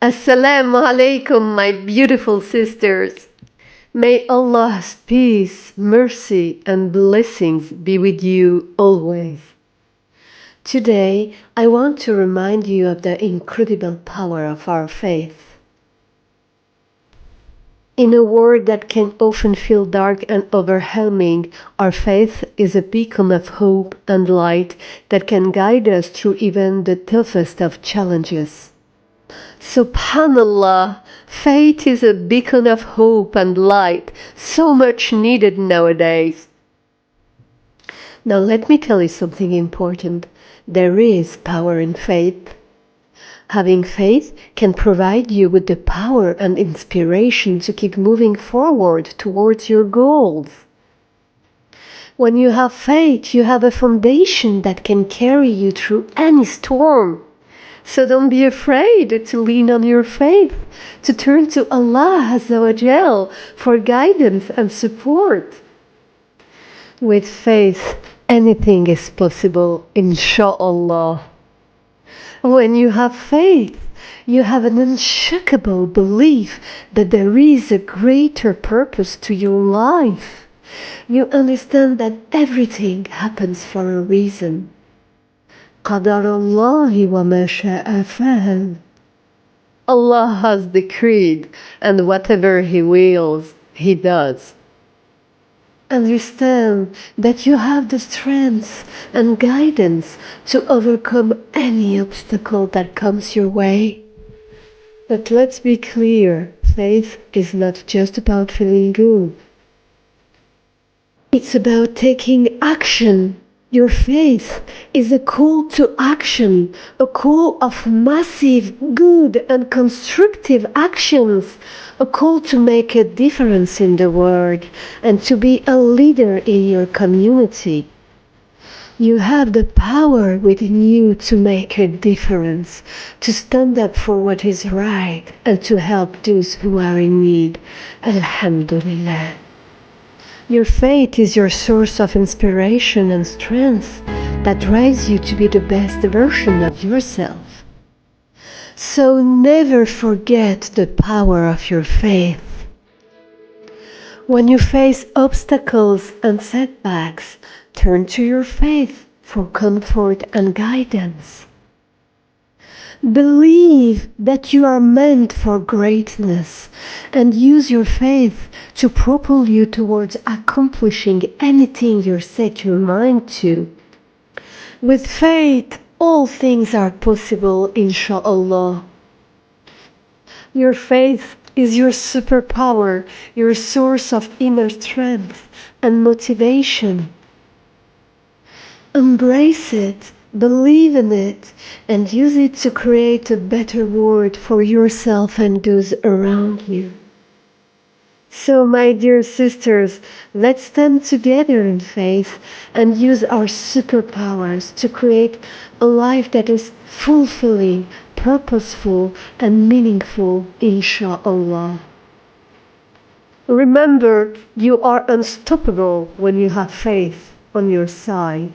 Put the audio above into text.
Assalamu alaikum, my beautiful sisters. May Allah's peace, mercy, and blessings be with you always. Today, I want to remind you of the incredible power of our faith. In a world that can often feel dark and overwhelming, our faith is a beacon of hope and light that can guide us through even the toughest of challenges. Subhanallah, faith is a beacon of hope and light, so much needed nowadays. Now let me tell you something important. There is power in faith. Having faith can provide you with the power and inspiration to keep moving forward towards your goals. When you have faith, you have a foundation that can carry you through any storm. So don't be afraid to lean on your faith, to turn to Allah Azza wa Jal for guidance and support. With faith, anything is possible, inshallah. When you have faith, you have an unshakable belief that there is a greater purpose to your life. You understand that everything happens for a reason. قدر الله وما شاء فعل. Allah has decreed, and whatever He wills, He does. Understand that you have the strength and guidance to overcome any obstacle that comes your way. But let's be clear, faith is not just about feeling good. It's about taking action. Your faith is a call to action, a call of massive, good and constructive actions, a call to make a difference in the world and to be a leader in your community. You have the power within you to make a difference, to stand up for what is right and to help those who are in need. Alhamdulillah. Your faith is your source of inspiration and strength that drives you to be the best version of yourself. So never forget the power of your faith. When you face obstacles and setbacks, turn to your faith for comfort and guidance. Believe that you are meant for greatness and use your faith to propel you towards accomplishing anything you set your mind to. With faith, all things are possible, inshallah. Your faith is your superpower, your source of inner strength and motivation. Embrace it. Believe in it and use it to create a better world for yourself and those around you. So, my dear sisters, let's stand together in faith and use our superpowers to create a life that is fulfilling, purposeful, and meaningful, inshallah. Remember, you are unstoppable when you have faith on your side.